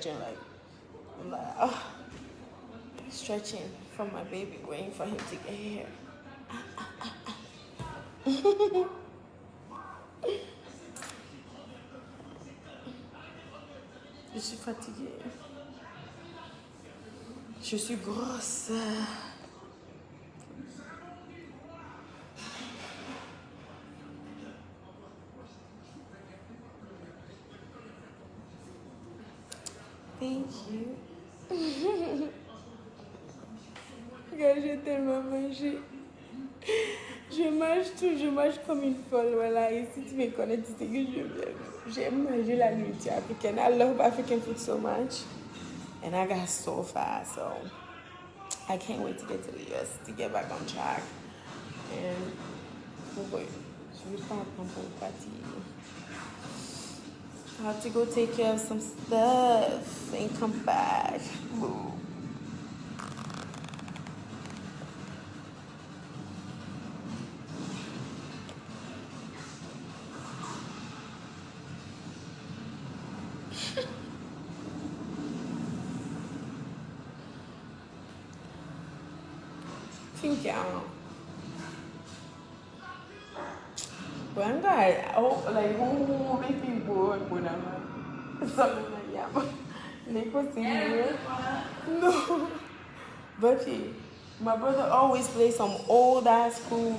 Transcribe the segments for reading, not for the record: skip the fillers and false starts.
stretching like, I'm like, oh, stretching from my baby, waiting for him to get here. Je suis fatiguée. Je suis grosse. Thank you. Regarde, j'ai tellement mangé. Je mange tout, je mange comme une folle. Voilà, et si tu me connais, tu sais que j'aime manger la nourriture africaine. I love African food so much. And I got so fat, so I can't wait to get to the US to get back on track. And boy, je vais pas attendre pour partir. I have to go take care of some stuff and come back. Ooh. Think y'all. Well, I'm glad. Oh, like, who make me bored when I'm something like that. Nico sing here. No. But my brother always plays some old ass school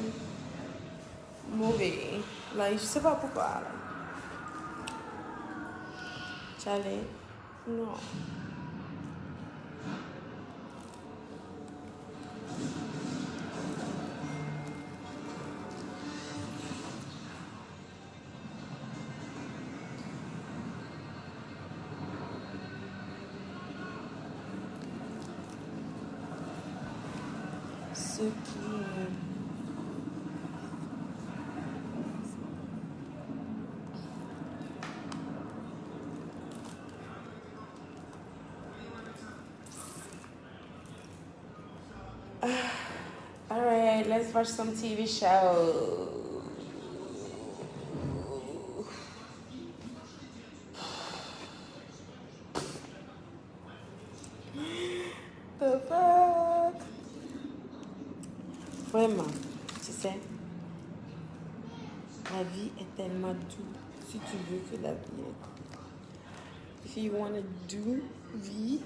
movie. Like, je sais pas pourquoi. Charlie. No. So cute. Alright, let's watch some TV show. The fuck? Vraiment, tu sais, la vie est tellement douce si tu veux que la vie est. If you want to do vie.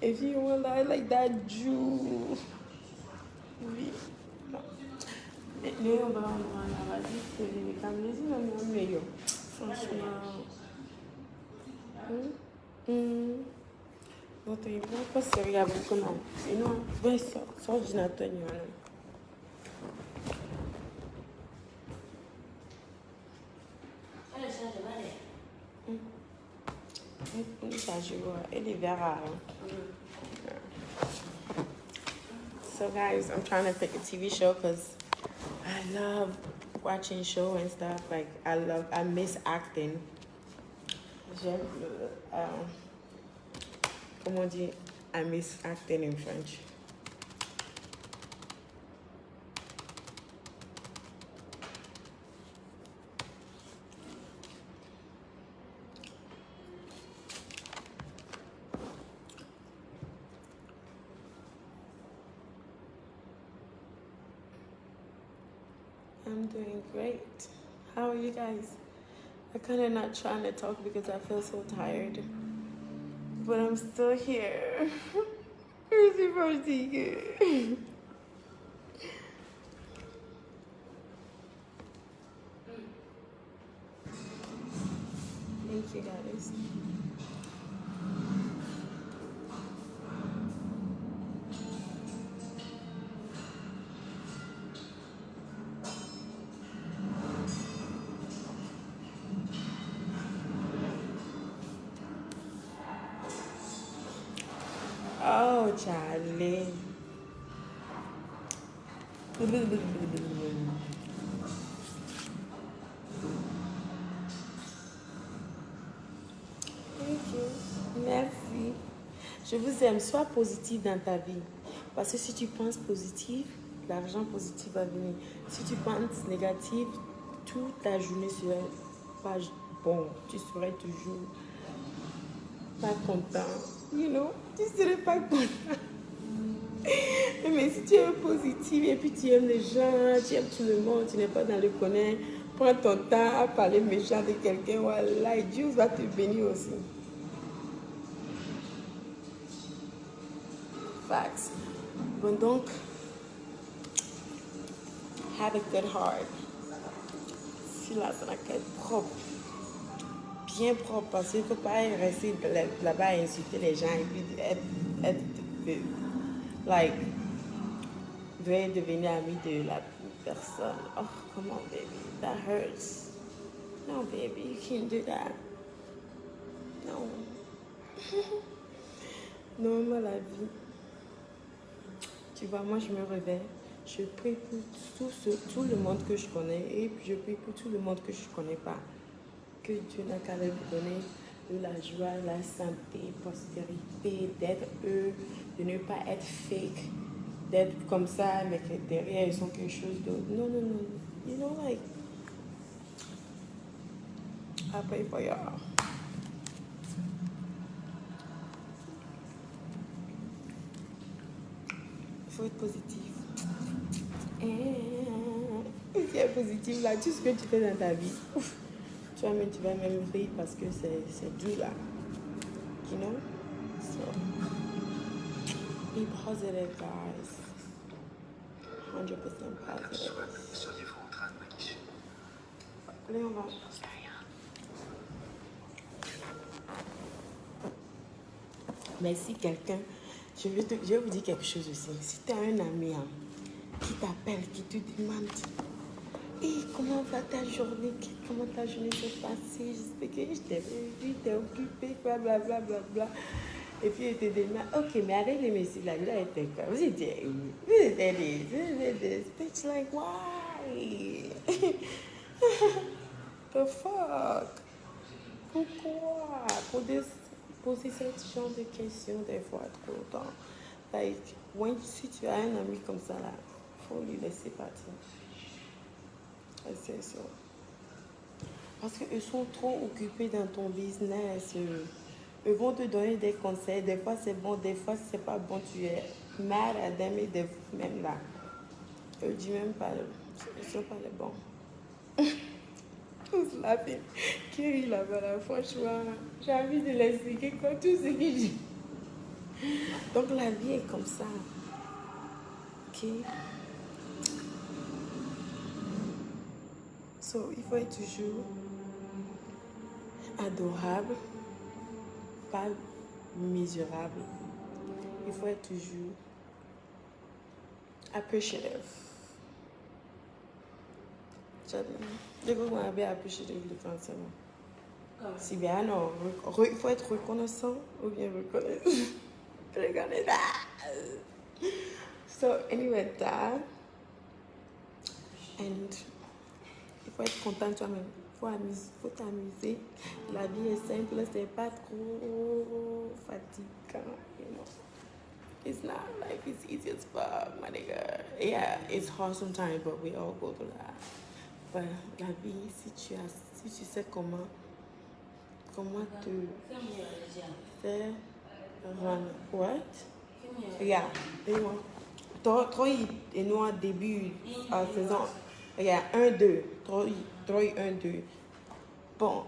If you want to like that Jew. Oui. Non. Léo, on va dire que les caméras, c'est le meilleur. Franchement. Non, tu vois pas sérieux avec comment. Sinon, ouais, ça, ordinateur, il y en a. So guys, I'm trying to pick a TV show because I love watching show and stuff. Like I miss acting. J'aime comment on dit, I miss acting in French. I'm doing great. How are you guys? I'm kind of not trying to talk because I feel so tired. But I'm still here. Thank you guys. Oh, Charlie. Thank you. Merci. Je vous aime. Sois positive dans ta vie. Parce que si tu penses positif, l'argent positif va venir. Si tu penses négatif, toute ta journée serait pas bon. Tu serais toujours pas content. You know, tu serais pas content. Mais si tu es positif et puis tu aimes les gens, tu aimes tout le monde, tu n'es pas dans le connaître, prends ton temps à parler méchant de quelqu'un, voilà, et Dieu va te bénir aussi. Facts. Bon donc, have a good heart. Si là, ça n'a qu'à être propre. Bien propre, parce qu'il ne faut pas rester là-bas à insulter les gens et puis like, veuillez devenir ami de la personne. Oh, come on, baby, that hurts. No, baby, you can't do that. No. Non, la vie. Tu vois, moi, je me réveille. Je prie pour tout le monde que je connais et je prie pour tout le monde que je ne connais pas. Que Dieu n'a qu'à leur donner de la joie, la santé, prospérité, d'être eux, de ne pas être fake, d'être comme ça, mais que derrière ils sont quelque chose d'autre. Non, non, non. You know, like, I pray for y'all. Il faut être positif. Si tu es positif là, tout ce que tu fais dans ta vie, tu vas même rire parce que c'est dur là. You know? So, be positive, guys. 100% positive. Seriez-vous en train de me guicher? Allez, on va. Mais si quelqu'un, je vais vous dire quelque chose aussi. Si tu as un ami qui t'appelle, qui te demande, hey, comment va ta journée? Comment ta journée s'est passée? Je sais que je t'ai vu, t'es occupé, blablabla. Bla, bla, bla. Et puis il te demande, ok, mais avec les messieurs là, là, était quoi? Vous étiez des bitch, like, why? The fuck? Pourquoi? Poser ce genre de questions des fois trop longtemps. Like, si tu as un ami comme ça là, faut lui laisser partir. C'est ça. Parce qu'eux sont trop occupés dans ton business. Ils vont te donner des conseils. Des fois c'est bon, des fois c'est pas bon. Tu es mad à them et des fois même là. Je dis même pas, ils sont pas les bons. Tous laughing. Qui rit là-bas là, franchement. J'ai envie de l'expliquer quoi, tout ce que j'ai. Donc la vie est comme ça. Ok? So, il faut être toujours adorable, pas misérable. Il faut être toujours appreciative. Je vous m'avez appreciative le français. Si bien non, il faut être reconnaissant ou bien reconnaissant. So, anyway, that. And il faut être content de toi-même. Il faut t'amuser. La vie est simple, c'est pas trop fatigant, you know. It's not, life is easy as fuck, my nigga. Yeah, it's hard sometimes, but we all go through that. But la vie, si tu sais comment te faire rendre. What? Yeah, dis-moi. Toi, et nous, au début, en faisant. Regarde, 1, 2. 3, 1, 2. Bon,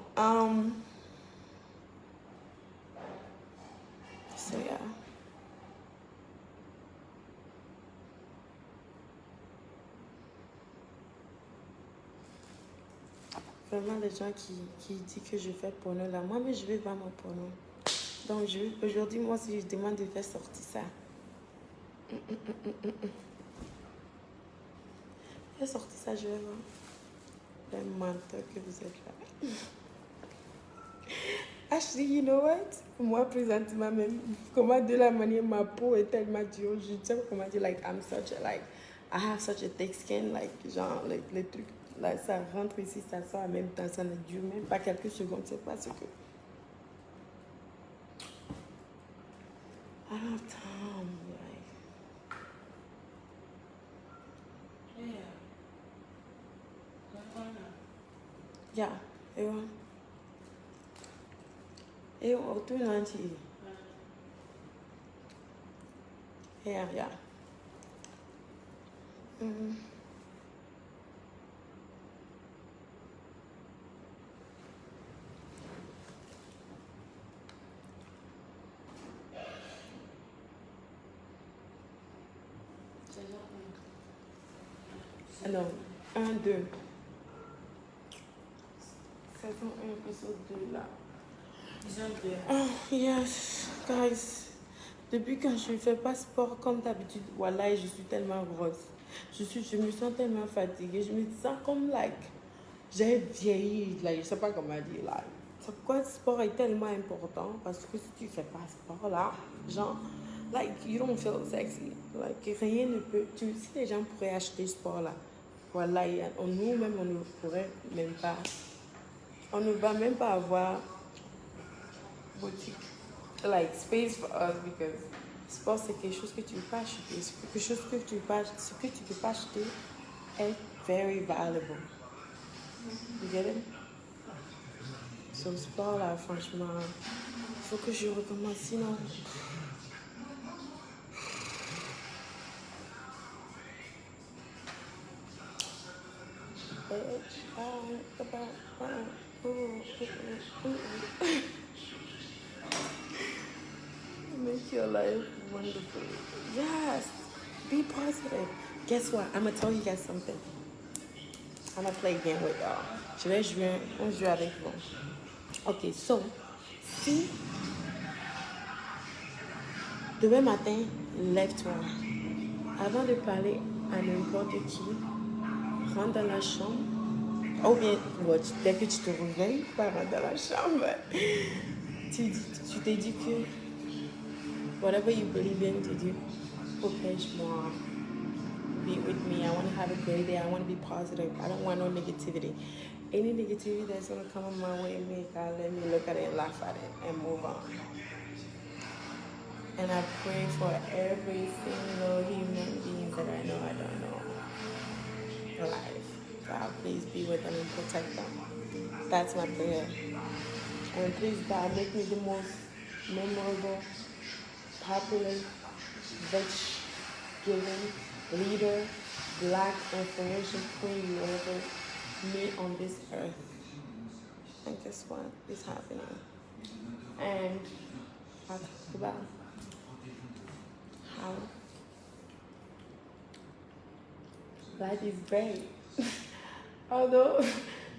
so yeah. Vraiment, les gens qui disent que je fais porno là, moi, mais je vais voir mon porno. Donc, aujourd'hui, moi, si je demande de faire sortir ça. Fais sortir ça, je vais voir. Les menteurs que vous êtes là. Ashley, you know what? Moi, présentement, même, comment de la manière ma peau est tellement dure, je sais pas comment dire, like, I'm such a, like, I have such a thick skin, like, genre, like, les trucs, là, ça rentre ici, ça sort en même temps, ça ne dure même pas quelques secondes, c'est pas ce que... I don't have time, like... Yeah. Yeah. Eu tu nanti. Yeah. Mm. Non, 1, 2. Saison 1, épisode 2 là. Oh, yes, guys. Depuis quand je ne fais pas sport comme d'habitude, voilà, je suis tellement grosse. Je me sens tellement fatiguée. Je me sens comme, like, j'ai vieilli. Like, je sais pas comment dire, like. C'est pourquoi le sport est tellement important. Parce que si tu fais pas sport là, genre, like, you don't feel sexy. Like, rien ne peut. Si les gens pourraient acheter sport là, voilà, nous-mêmes, on ne pourrait même pas. On ne va même pas avoir boutique, like space for us because sport c'est quelque chose que tu peux pas acheter, c'est quelque chose que tu peux pas, ce que tu peux pas acheter est very valuable. You get it? So sport là, franchement, il faut que je recommence sinon. Make your life wonderful. Yes. Be positive. Guess what? I'm gonna tell you guys something. I'm gonna play a game with y'all. Je vais jouer un jeu avec vous. Ok, so, si demain matin, lève-toi. Avant de parler à n'importe qui, rentre dans la chambre. Ou bien, dès que tu te réveilles, pas rentre dans la chambre. Tu te dis que whatever you believe in to do, protège-moi. Be with me. I want to have a great day. I want to be positive. I don't want no negativity. Any negativity that's going to come on my way, God, let me look at it and laugh at it and move on. And I pray for every single human being that I know, I don't know, alive. God, please be with them and protect them. That's my prayer. And please, God, make me the most memorable, popular, rich, giving leader, black, inspiration queen you ever meet on this earth. And guess what is happening? And I talked about how life is great. Although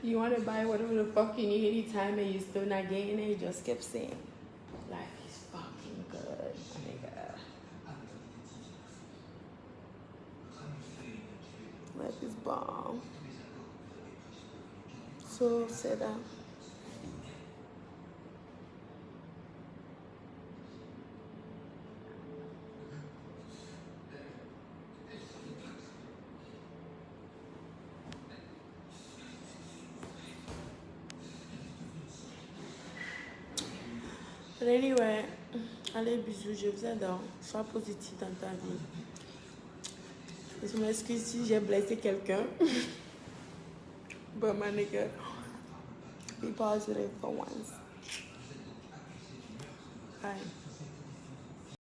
you want to buy whatever the fuck you need anytime and you're still not getting it, you just kept saying, life is fucking good, my nigga. Life is bomb. So sit down. But anyway, allez, bisous, je vous adore. Sois positif dans ta vie. Je m'excuse si j'ai blessé quelqu'un. But my nigga, be positive for once. Bye.